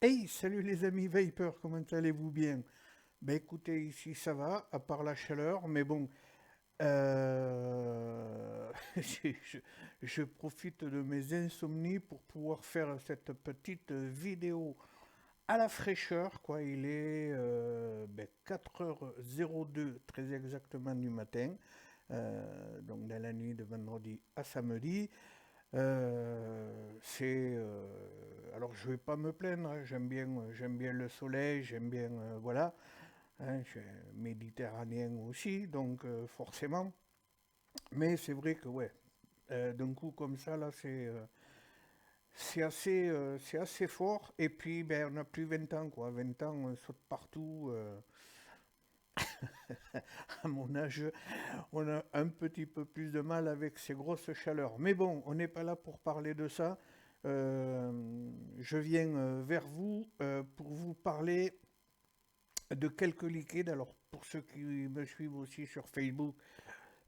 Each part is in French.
Hey, salut les amis Vapor, comment allez-vous bien? Ben écoutez, ici ça va, à part la chaleur, mais bon, je, je- je profite de mes insomnies pour pouvoir faire cette petite vidéo à la fraîcheur, quoi. Il est 4h02, très exactement du matin, donc dans la nuit de vendredi à samedi. Alors je vais pas me plaindre, hein, j'aime bien le soleil, j'aime bien voilà, hein, je suis méditerranéen aussi, donc forcément. Mais c'est vrai que ouais, d'un coup comme ça là, c'est assez fort. Et puis ben on n'a plus 20 ans quoi, 20 ans on saute partout. À mon âge, on a un petit peu plus de mal avec ces grosses chaleurs. Mais bon, on n'est pas là pour parler de ça. Je viens vers vous pour vous parler de quelques liquides. Alors, pour ceux qui me suivent aussi sur Facebook,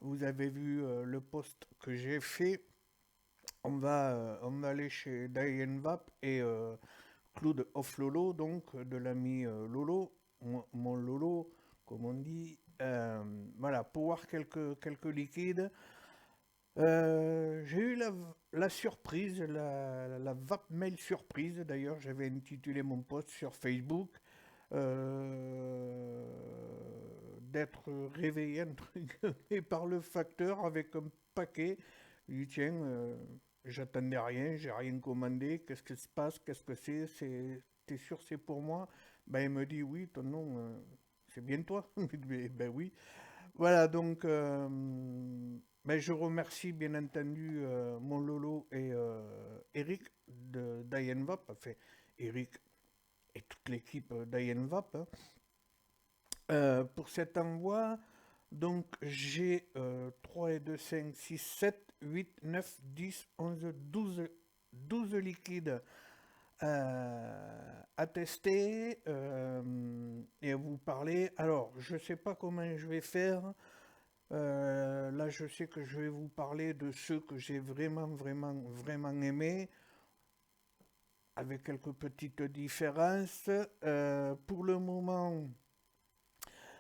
vous avez vu le post que j'ai fait. On va aller chez Diane Vap et Claude of Lolo, donc de l'ami Lolo, mon Lolo, comme on dit. Voilà, pour voir quelques liquides. J'ai eu la surprise, la vape mail surprise. D'ailleurs, j'avais intitulé mon post sur Facebook d'être réveillé entre guillemets, par le facteur avec un paquet. Je lui dis, tiens, j'attendais rien, j'ai rien commandé. Qu'est-ce qui se passe? Qu'est-ce que t'es sûr c'est pour moi? Ben, il me dit oui, ton nom, c'est bien toi. Je dis, ben oui. Voilà, donc ben, je remercie bien entendu mon Lolo et Eric de Diane Vap, enfin Eric et toute l'équipe Diane Vap, hein, pour cet envoi. Donc j'ai 3 et 2, 5, 6, 7, 8, 9, 10, 11, 12 liquides à tester et à vous parler. Alors, je ne sais pas comment je vais faire. Là, je sais que je vais vous parler de ceux que j'ai vraiment aimés, avec quelques petites différences. Pour le moment,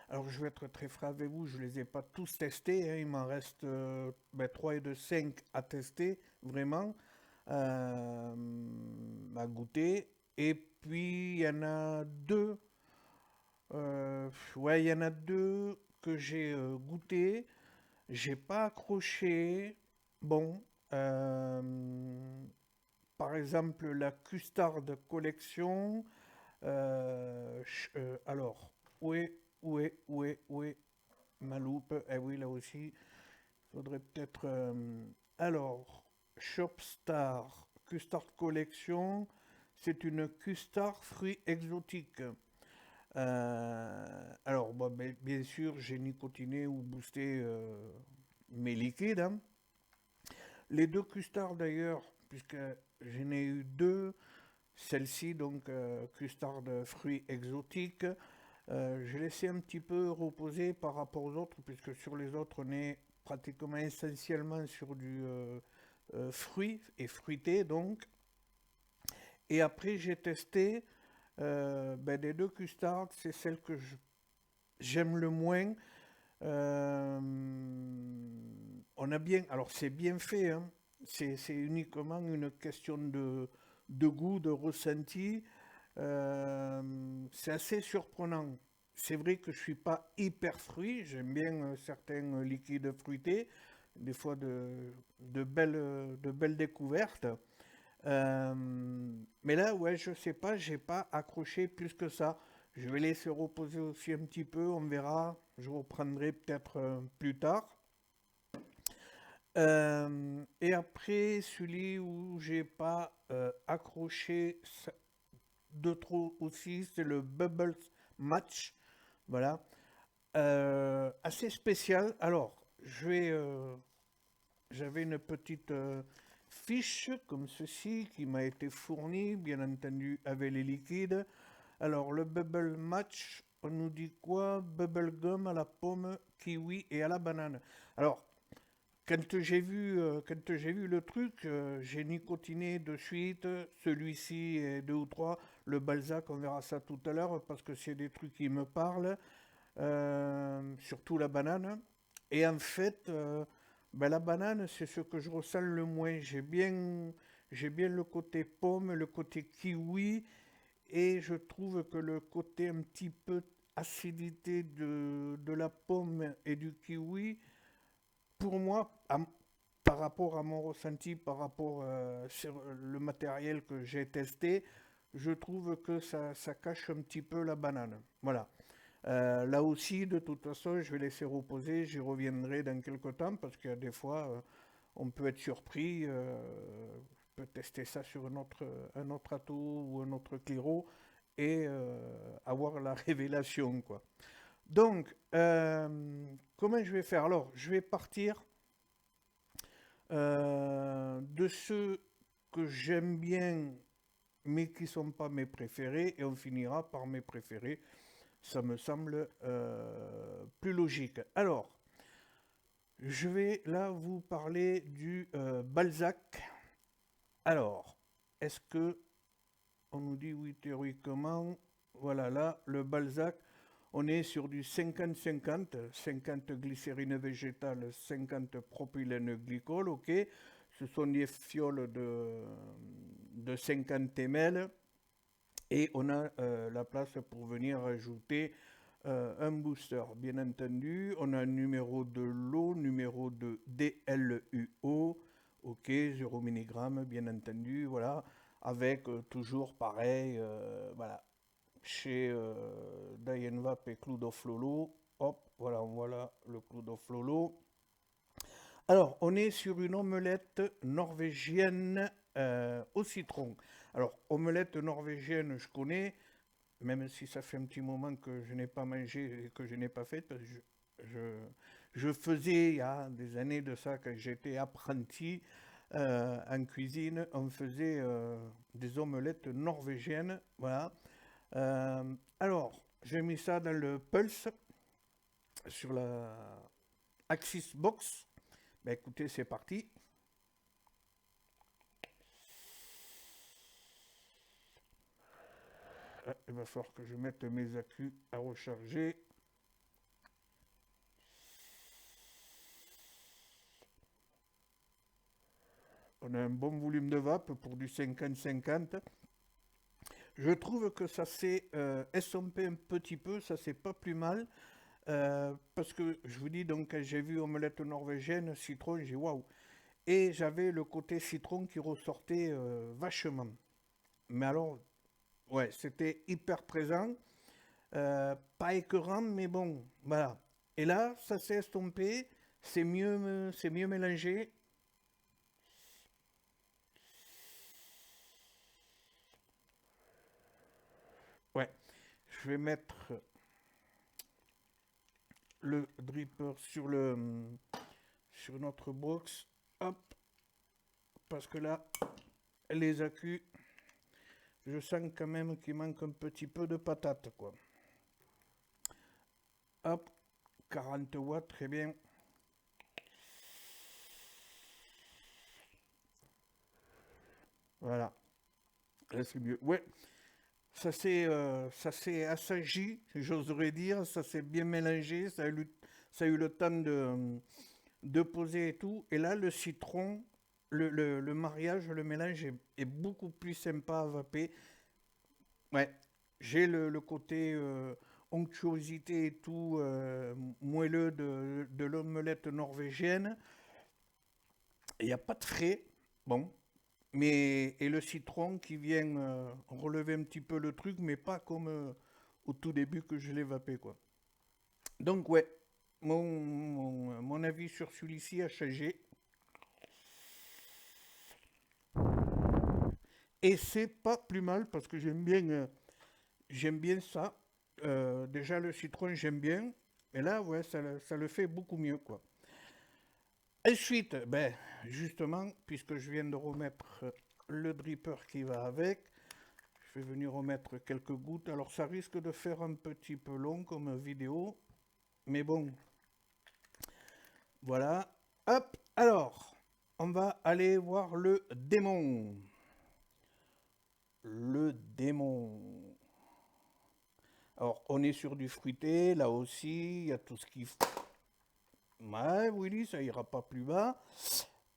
alors je vais être très franc avec vous, je ne les ai pas tous testés, hein. Il m'en reste 3 et de 5 à tester, vraiment, à goûter. Et puis, il y en a deux, ouais, il y en a deux que j'ai goûté. J'ai pas accroché. Bon, par exemple, la Custard Collection. Alors, où est ma loupe? Eh oui, là aussi, il faudrait peut-être. Alors, Shopstar Custard Collection, c'est une custard fruits exotiques. Alors, bon, bien sûr, j'ai nicotiné ou boosté mes liquides, hein. Les deux custards d'ailleurs, puisque j'en ai eu deux, celle-ci donc custard de fruits exotiques, j'ai laissé un petit peu reposer par rapport aux autres, puisque sur les autres on est pratiquement essentiellement sur du fruit et fruité donc. Et après j'ai testé des deux custards, c'est celle que j'aime le moins. Euh, on a bien, alors c'est bien fait, hein. C'est uniquement une question de goût, de ressenti. C'est assez surprenant. C'est vrai que je suis pas hyper fruit, j'aime bien certains liquides fruités, des fois de belles découvertes. Euh, mais là, ouais, je sais pas, j'ai pas accroché plus que ça. Je vais laisser reposer aussi un petit peu, on verra. Je reprendrai peut-être plus tard. Et après, celui où j'ai pas accroché de trop aussi, c'est le Bubbles Match. Voilà. Assez spécial. Alors, j'avais une petite fiche comme ceci qui m'a été fournie, bien entendu, avec les liquides. Alors, le Bubble Match, on nous dit quoi? Bubble Gum à la pomme, kiwi et à la banane. Alors, quand j'ai vu le truc, j'ai nicotiné de suite. Celui-ci et deux ou trois. Le Balzac, on verra ça tout à l'heure parce que c'est des trucs qui me parlent. Surtout la banane. Et en fait, ben, la banane, c'est ce que je ressens le moins. J'ai bien le côté pomme, le côté kiwi, et je trouve que le côté un petit peu acidité de la pomme et du kiwi, pour moi, par rapport à mon ressenti, par rapport sur le matériel que j'ai testé, je trouve que ça cache un petit peu la banane. Voilà. Là aussi, de toute façon, je vais laisser reposer, j'y reviendrai dans quelques temps parce qu'il y a des fois, on peut être surpris, on peut tester ça sur un autre atout ou un autre Cliro et avoir la révélation, quoi. Donc, comment je vais faire? Alors, je vais partir de ceux que j'aime bien mais qui ne sont pas mes préférés et on finira par mes préférés. Ça me semble plus logique. Alors, je vais là vous parler du Balzac. Alors, est-ce que on nous dit oui théoriquement? Voilà, là, le Balzac, on est sur du 50-50, 50 glycérine végétale, 50 propylène glycol, ok. Ce sont des fioles de 50 ml. Et on a la place pour venir ajouter un booster, bien entendu. On a un numéro de l'eau, numéro de DLUO, ok, 0 mg, bien entendu, voilà. Avec toujours pareil, voilà, chez Dianvap et Cloudoflolo. Hop, voilà, on voit là le Cloudoflolo. Alors, on est sur une omelette norvégienne au citron. Alors, omelette norvégienne, je connais, même si ça fait un petit moment que je n'ai pas mangé et que je n'ai pas fait, parce que je faisais il y a des années de ça, quand j'étais apprenti en cuisine, on faisait des omelettes norvégiennes, voilà. Alors, j'ai mis ça dans le Pulse, sur la Axis Box. Ben écoutez, c'est parti. Ah, il va falloir que je mette mes accus à recharger. On a un bon volume de vape pour du 50-50. Je trouve que ça s'est estompé un petit peu, ça c'est pas plus mal. Parce que je vous dis, donc, quand j'ai vu omelette norvégienne, citron, j'ai waouh. Et j'avais le côté citron qui ressortait vachement. Mais alors, ouais, c'était hyper présent. Pas écœurant, mais bon, voilà. Et là, ça s'est estompé, c'est mieux mélangé. Ouais, je vais mettre le dripper sur notre box. Hop, parce que là, les accus, je sens quand même qu'il manque un petit peu de patate, quoi. Hop, 40 watts, très bien. Voilà, là c'est mieux. Ouais, ça s'est assagi, j'oserais dire, ça s'est bien mélangé, ça a eu le temps de poser et tout. Et là, le citron, le mariage, le mélange est beaucoup plus sympa à vaper. Ouais, j'ai le côté onctuosité et tout moelleux de l'omelette norvégienne. Il n'y a pas de frais, bon, mais et le citron qui vient relever un petit peu le truc, mais pas comme au tout début que je l'ai vapé, quoi. Donc ouais, mon avis sur celui-ci a changé. Et c'est pas plus mal parce que j'aime bien ça. Déjà le citron j'aime bien. Et là ouais ça le fait beaucoup mieux quoi. Ensuite, ben justement, puisque je viens de remettre le dripper qui va avec, je vais venir remettre quelques gouttes. Alors ça risque de faire un petit peu long comme vidéo. Mais bon, voilà. Hop, Alors, on va aller voir le démon. Le démon. Alors, on est sur du fruité, là aussi, il y a tout ce qu'il faut. Ouais, Willy, ça ira pas plus bas.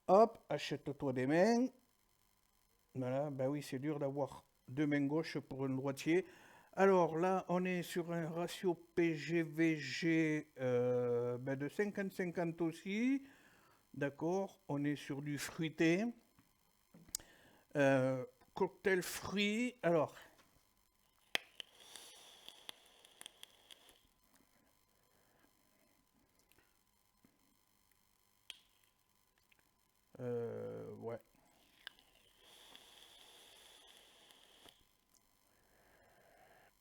Hop, achète-toi des mains. Voilà, ben oui, c'est dur d'avoir deux mains gauches pour un droitier. Alors là, on est sur un ratio PGVG de 50-50 aussi. D'accord, on est sur du fruité. Euh, Cocktail fruits. Alors, ouais.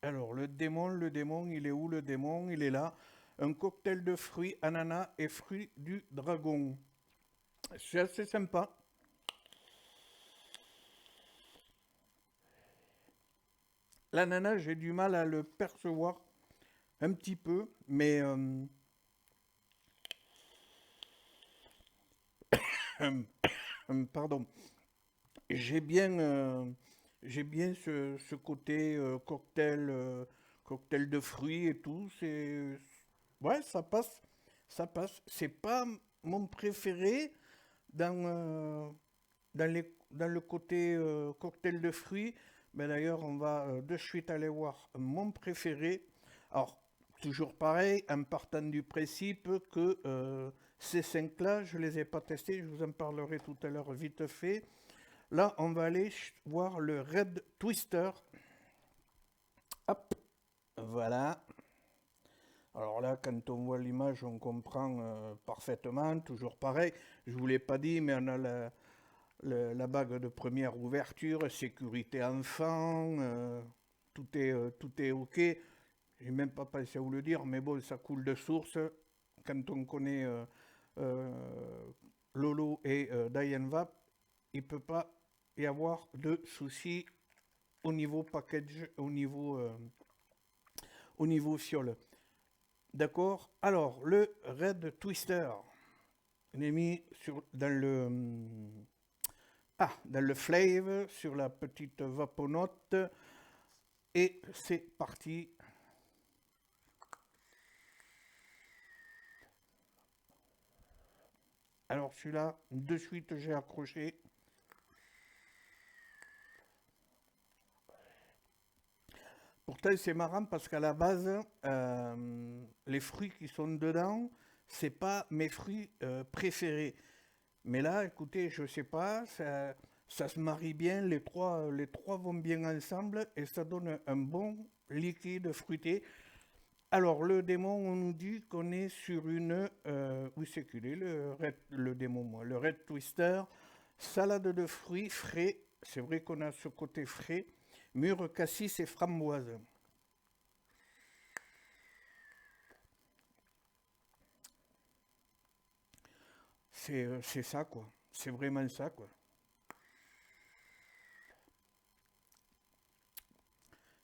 Alors, le démon, il est où le démon? Il est là. Un cocktail de fruits, ananas et fruits du dragon. C'est assez sympa. L'ananas, j'ai du mal à le percevoir un petit peu, mais pardon, j'ai bien, j'ai bien ce côté cocktail, cocktail de fruits et tout. C'est, ouais, ça passe, ça passe. C'est pas mon préféré dans, dans le côté cocktail de fruits. Mais d'ailleurs, on va de suite aller voir mon préféré. Alors, toujours pareil, en partant du principe que ces cinq-là, je ne les ai pas testés, je vous en parlerai tout à l'heure vite fait. Là, on va aller voir le Red Twister. Hop, voilà. Alors là, quand on voit l'image, on comprend parfaitement. Toujours pareil, je ne vous l'ai pas dit, mais on a la bague de première ouverture, sécurité enfant, tout est OK. J'ai même pas pensé à vous le dire, mais bon, ça coule de source. Quand on connaît euh, Lolo et Diane Vap, il ne peut pas y avoir de soucis au niveau package, au niveau fiole. D'accord. Alors, le Red Twister, on est mis dans le dans le flave, sur la petite vaponote. Et c'est parti. Alors celui-là, de suite, j'ai accroché. Pourtant, c'est marrant parce qu'à la base, les fruits qui sont dedans, c'est pas mes fruits préférés. Mais là, écoutez, je sais pas, ça se marie bien, les trois vont bien ensemble et ça donne un bon liquide fruité. Alors, le démon, on nous dit qu'on est sur une. Où c'est qu'il est, le démon, moi? Le Red Twister, salade de fruits frais. C'est vrai qu'on a ce côté frais. Mûre, cassis et framboise. C'est ça, quoi. C'est vraiment ça, quoi.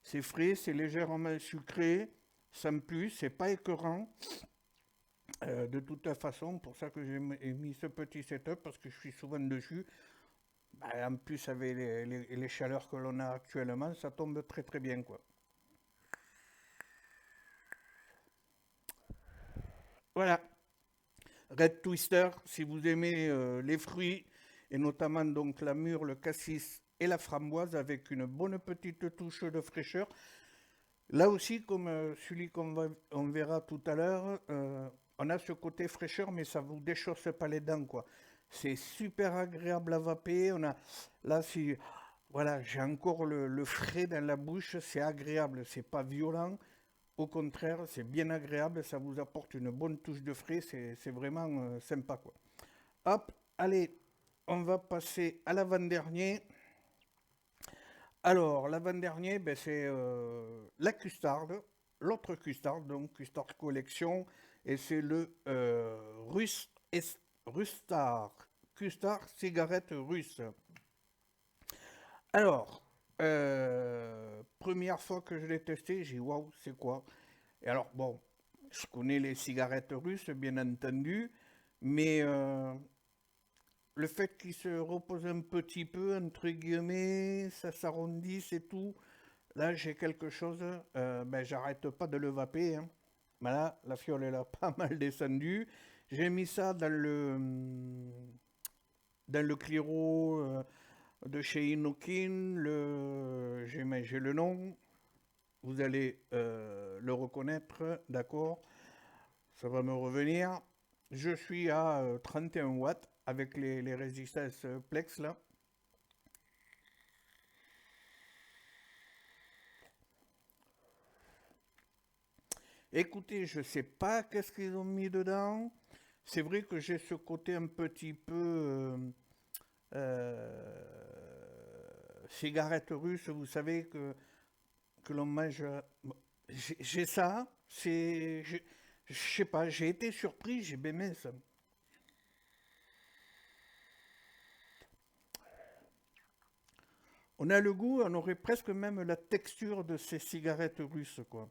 C'est frais, c'est légèrement sucré, sans plus, c'est pas écœurant. De toute façon, pour ça que j'ai mis ce petit setup, parce que je suis souvent dessus. Bah, en plus, avec les chaleurs que l'on a actuellement, ça tombe très très bien, quoi. Voilà, Red Twister, si vous aimez les fruits, et notamment donc la mûre, le cassis et la framboise, avec une bonne petite touche de fraîcheur. Là aussi, comme celui on verra tout à l'heure, on a ce côté fraîcheur, mais ça vous déchausse pas les dents, quoi. C'est super agréable à vaper. Là, si, voilà, j'ai encore le frais dans la bouche, c'est agréable, c'est pas violent. Au contraire, c'est bien agréable, ça vous apporte une bonne touche de frais, c'est vraiment sympa, quoi. Hop, allez, on va passer à l'avant-dernier. Alors, l'avant-dernier, ben, c'est la custarde, l'autre custarde, donc custard collection, et c'est le Rustar, custard cigarette russe. Alors, première fois que je l'ai testé, j'ai dit waouh, c'est quoi? Et alors, bon, je connais les cigarettes russes, bien entendu, mais le fait qu'il se repose un petit peu, entre guillemets, ça s'arrondisse et tout, là j'ai quelque chose, ben j'arrête pas de le vaper, hein. Voilà, la fiole elle a pas mal descendu. J'ai mis ça dans le Cliro de chez Inokin, j'ai le nom, vous allez le reconnaître, d'accord? Ça va me revenir. Je suis à 31 watts avec les résistances Plex là. Écoutez, je sais pas qu'est-ce qu'ils ont mis dedans. C'est vrai que j'ai ce côté un petit peu cigarette russe, vous savez, que l'on mange. Bon, j'ai ça, je sais pas, j'ai été surpris, j'ai bien aimé ça. On a le goût, on aurait presque même la texture de ces cigarettes russes, quoi.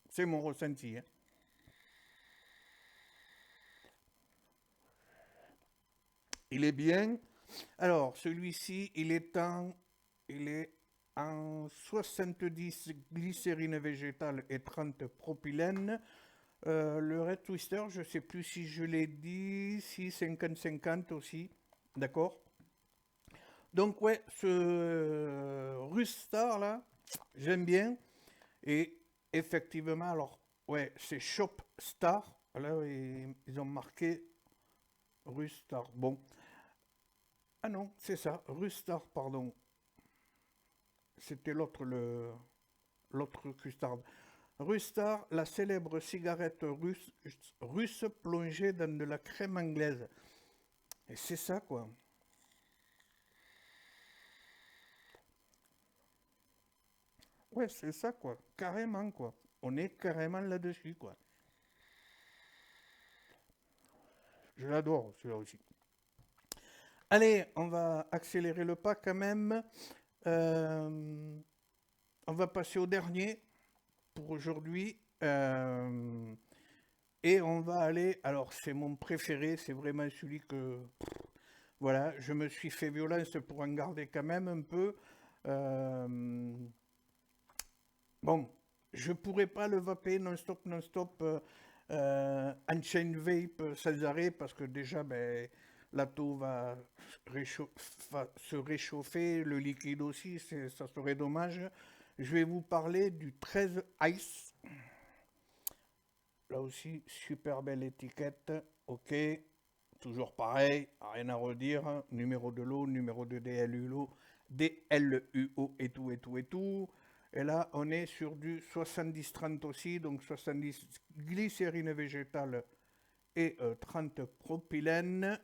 C'est c'est mon ressenti, hein. Il est bien. Alors, celui-ci, il est en 70 glycérine végétale et 30 propylène. Le Red Twister, je ne sais plus si je l'ai dit, si 50-50 aussi, d'accord? Donc ouais, ce Rustar là, j'aime bien. Et effectivement, alors, ouais, c'est Shop Star. Là, ils ont marqué Rustar. Bon. Ah non, c'est ça, Rustar, pardon. C'était l'autre Custard. Rustar, la célèbre cigarette russe plongée dans de la crème anglaise. Et c'est ça, quoi. Ouais, c'est ça, quoi. Carrément, quoi. On est carrément là-dessus, quoi. Je l'adore, celui-là aussi. Allez, on va accélérer le pas quand même. Euh, on va passer au dernier pour aujourd'hui. Et on va aller. Alors, c'est mon préféré, c'est vraiment celui que. Voilà, je me suis fait violence pour en garder quand même un peu. Euh, bon, je pourrais pas le vaper non-stop, non-stop, Unchained Vape sans arrêt, parce que déjà, ben, la taux va se réchauffer, le liquide aussi, ça serait dommage. Je vais vous parler du 13 Ice. Là aussi, super belle étiquette. Ok, toujours pareil, rien à redire. Numéro de lot, numéro de DLUO et tout, et tout, et tout. Et là, on est sur du 70-30 aussi, donc 70 glycérine végétale et 30 propylène.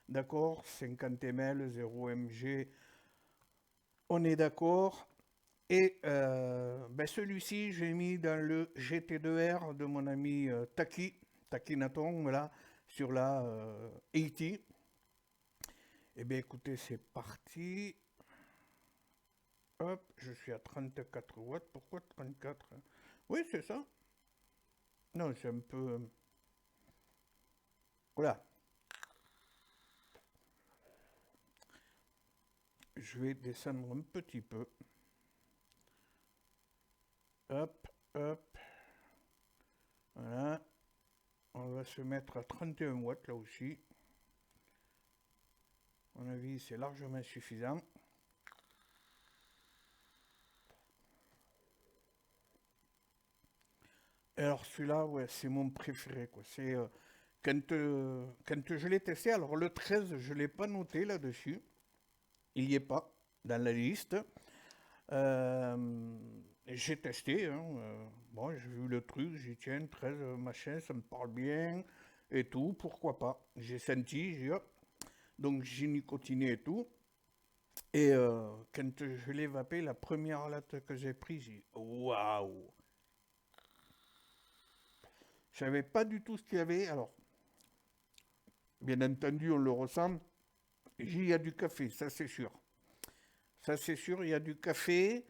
D'accord, 50 ml, 0 mg. On est d'accord. Et ben celui-ci, j'ai mis dans le GT2R de mon ami Taki Naton, voilà, sur la 80. Eh bien écoutez, c'est parti. Hop, je suis à 34 watts. Pourquoi 34? Oui, c'est ça. Non, c'est un peu. Voilà. Je vais descendre un petit peu. Hop, hop. Voilà. On va se mettre à 31 watts là aussi. À mon avis, c'est largement suffisant. Et alors celui-là, ouais, c'est mon préféré, quoi. C'est quand je l'ai testé, alors le 13, je ne l'ai pas noté là-dessus. Il n'y est pas dans la liste. Euh, j'ai testé, hein, bon, j'ai vu le truc, j'ai dit tiens, 13 machin, ça me parle bien et tout, pourquoi pas. J'ai senti, j'ai dit, hop. Donc j'ai nicotiné et tout. Et quand je l'ai vapé, la première latte que j'ai prise, j'ai dit waouh! Je savais pas du tout ce qu'il y avait. Alors, bien entendu, on le ressent. Il y a du café, ça c'est sûr. Ça c'est sûr, il y a du café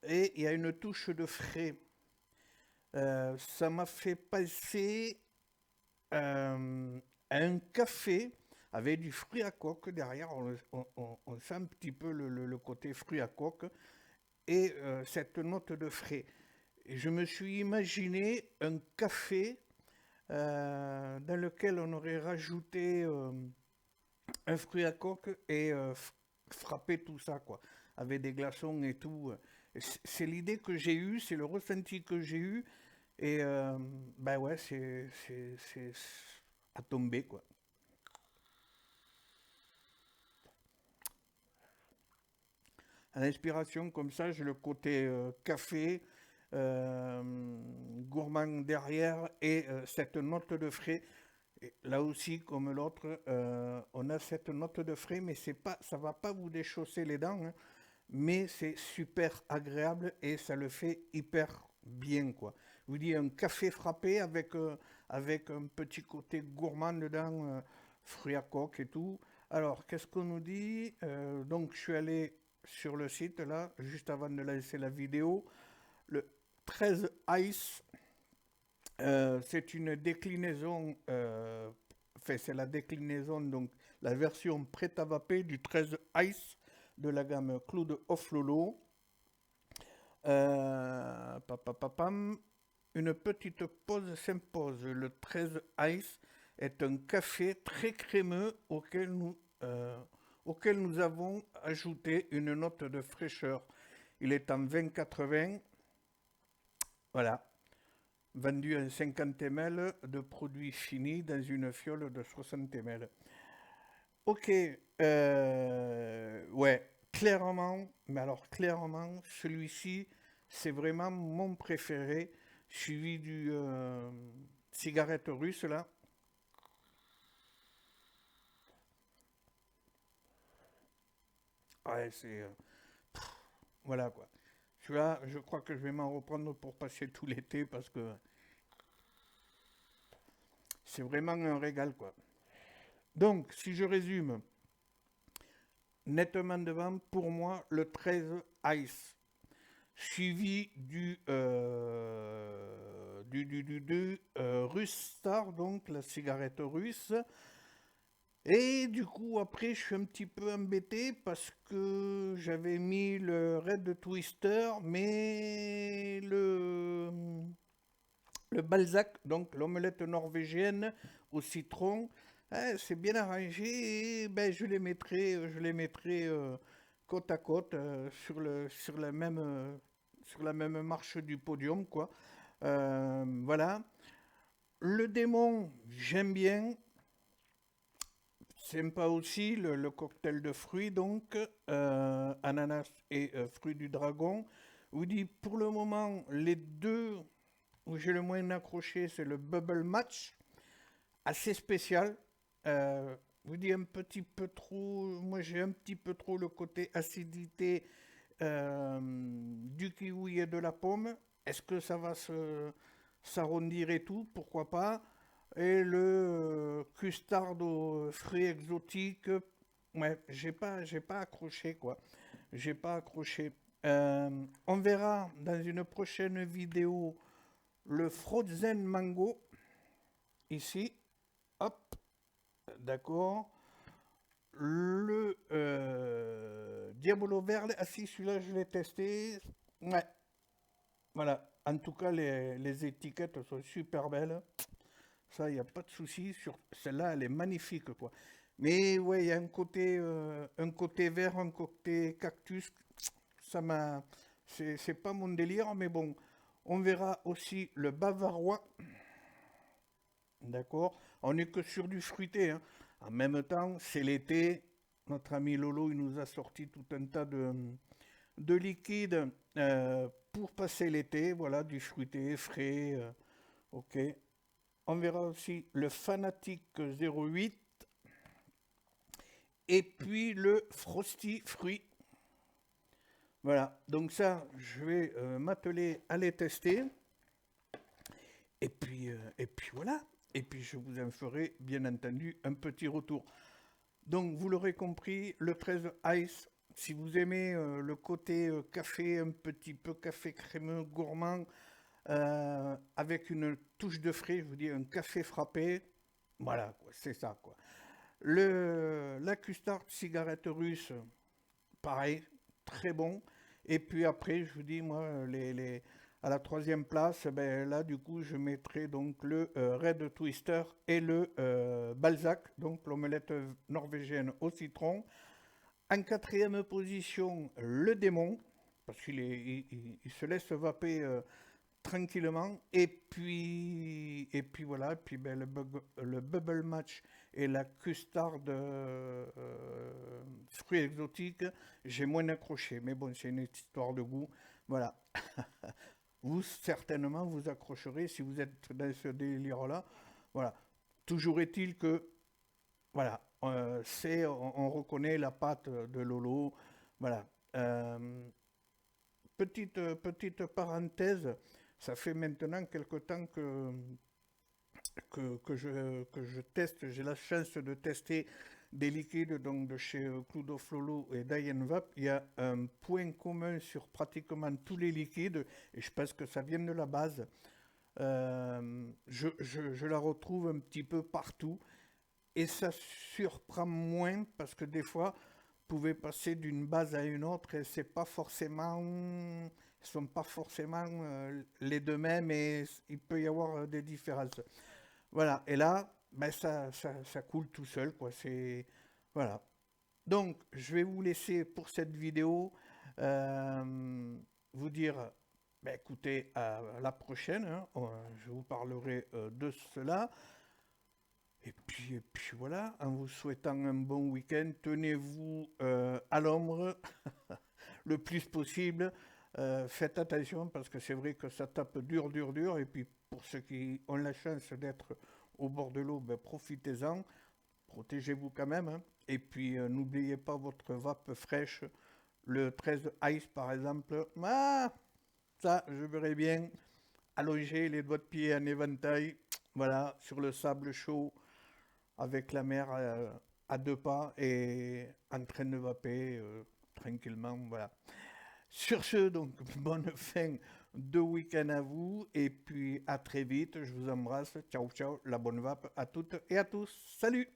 et il y a une touche de frais. Ça m'a fait passer à un café. avec du fruit à coque derrière. On sent un petit peu le côté fruit à coque et cette note de frais. Et je me suis imaginé un café dans lequel on aurait rajouté un fruit à coque et frappé tout ça, quoi, avec des glaçons et tout. C'est l'idée que j'ai eue, c'est le ressenti que j'ai eu, et ben ouais, c'est à tomber, quoi. À l'inspiration, comme ça, j'ai le côté café, euh, gourmand derrière, et cette note de frais. Et là aussi, comme l'autre, on a cette note de frais, mais c'est pas, ça va pas vous déchausser les dents, hein, mais c'est super agréable et ça le fait hyper bien, quoi. Je vous dis un café frappé avec un petit côté gourmand dedans, fruits à coque et tout. Alors, qu'est-ce qu'on nous dit? Donc, je suis allé sur le site là, juste avant de lancer la vidéo. Le 13 Ice, c'est une déclinaison, enfin, c'est la déclinaison, donc la version prête à vaper du 13 Ice de la gamme Cloud of Lolo. Papapapam. Une petite pause s'impose. Le 13 Ice est un café très crémeux auquel nous avons ajouté une note de fraîcheur. Il est en 20,80. Voilà. Vendu en 50 ml de produits finis dans une fiole de 60 ml. Ok, ouais, clairement, mais alors clairement, celui-ci, c'est vraiment mon préféré, suivi du cigarette russe là. Ouais, c'est voilà quoi. Celui-là, je crois que je vais m'en reprendre pour passer tout l'été parce que c'est vraiment un régal quoi. Donc, si je résume, nettement devant, pour moi, le 13 Ice, suivi du Russe Star, donc la cigarette russe. Et du coup, après, je suis un petit peu embêté parce que j'avais mis le Red Twister, mais le Balzac, donc l'omelette norvégienne au citron, c'est bien arrangé et ben, je les mettrai côte à côte sur la même marche du podium, quoi. Voilà. Le démon, j'aime bien. Sympa aussi, le cocktail de fruits, donc, ananas et fruits du dragon. Je vous dis, pour le moment, les deux où j'ai le moins accroché, c'est le Bubble Match, assez spécial. Je vous dis un petit peu trop, moi j'ai un petit peu trop le côté acidité du kiwi et de la pomme. Est-ce que ça va s'arrondir et tout? Pourquoi pas? Et le custard aux fruits exotiques, ouais, j'ai pas accroché quoi. J'ai pas accroché. On verra dans une prochaine vidéo le frozen mango ici. Hop, d'accord. Le Diabolo Verde, ah si, celui-là je l'ai testé. Ouais, voilà. En tout cas, les étiquettes sont super belles. Ça, il n'y a pas de souci. Sur celle-là, elle est magnifique, quoi. Mais ouais, il y a un côté vert, un côté cactus. Ça m'a, c'est pas mon délire, mais bon, on verra aussi le bavarois. D'accord? On n'est que sur du fruité, hein. En même temps, c'est l'été. Notre ami Lolo, il nous a sorti tout un tas de liquides pour passer l'été. Voilà, du fruité frais. Ok. On verra aussi le Fanatic 08 et puis le Frosty Fruit. Voilà, donc ça, je vais m'atteler à les tester. Et puis voilà. Et puis je vous en ferai bien entendu un petit retour. Donc vous l'aurez compris, le 13 Ice, si vous aimez le côté café, un petit peu café crémeux, gourmand, avec une touche de frais, je vous dis un café frappé, voilà, quoi, c'est ça quoi. La custard cigarette russe, pareil, très bon. Et puis après, je vous dis, moi, à la troisième place, ben là, du coup, je mettrai donc le Red Twister et le Balzac, donc l'omelette norvégienne au citron. En quatrième position, le démon, parce qu'il se laisse vaper tranquillement. Et puis voilà, et puis ben, le Bubble Match et la custard fruits exotiques, j'ai moins accroché. Mais bon, c'est une histoire de goût. Voilà. Vous, certainement, vous accrocherez si vous êtes dans ce délire-là. Voilà. Toujours est-il que, voilà, on reconnaît la patte de Lolo. Voilà. Petite parenthèse, ça fait maintenant quelque temps que je teste, j'ai la chance de tester des liquides donc de chez Club Lolo et Diane Vap. Il y a un point commun sur pratiquement tous les liquides et je pense que ça vient de la base. Je la retrouve un petit peu partout et ça surprend moins parce que des fois, vous pouvez passer d'une base à une autre et c'est pas forcément, ils sont pas forcément les deux mêmes et il peut y avoir des différences. Voilà, et là, ben ça coule tout seul, quoi. Voilà. Donc, je vais vous laisser pour cette vidéo, vous dire, ben, écoutez, à la prochaine, hein. Je vous parlerai de cela. Et puis voilà, en vous souhaitant un bon week-end, tenez-vous à l'ombre le plus possible. Faites attention parce que c'est vrai que ça tape dur, dur, dur. Et puis pour ceux qui ont la chance d'être au bord de l'eau, ben, profitez-en. Protégez-vous quand même, hein. Et puis n'oubliez pas votre vape fraîche. Le 13 Ice par exemple. Ah, ça, je verrais bien allonger les doigts de pied en éventail. Voilà, sur le sable chaud avec la mer à deux pas et en train de vaper tranquillement. Voilà. Sur ce, donc, bonne fin de week-end à vous et puis à très vite. Je vous embrasse. Ciao, ciao, la bonne vape à toutes et à tous. Salut!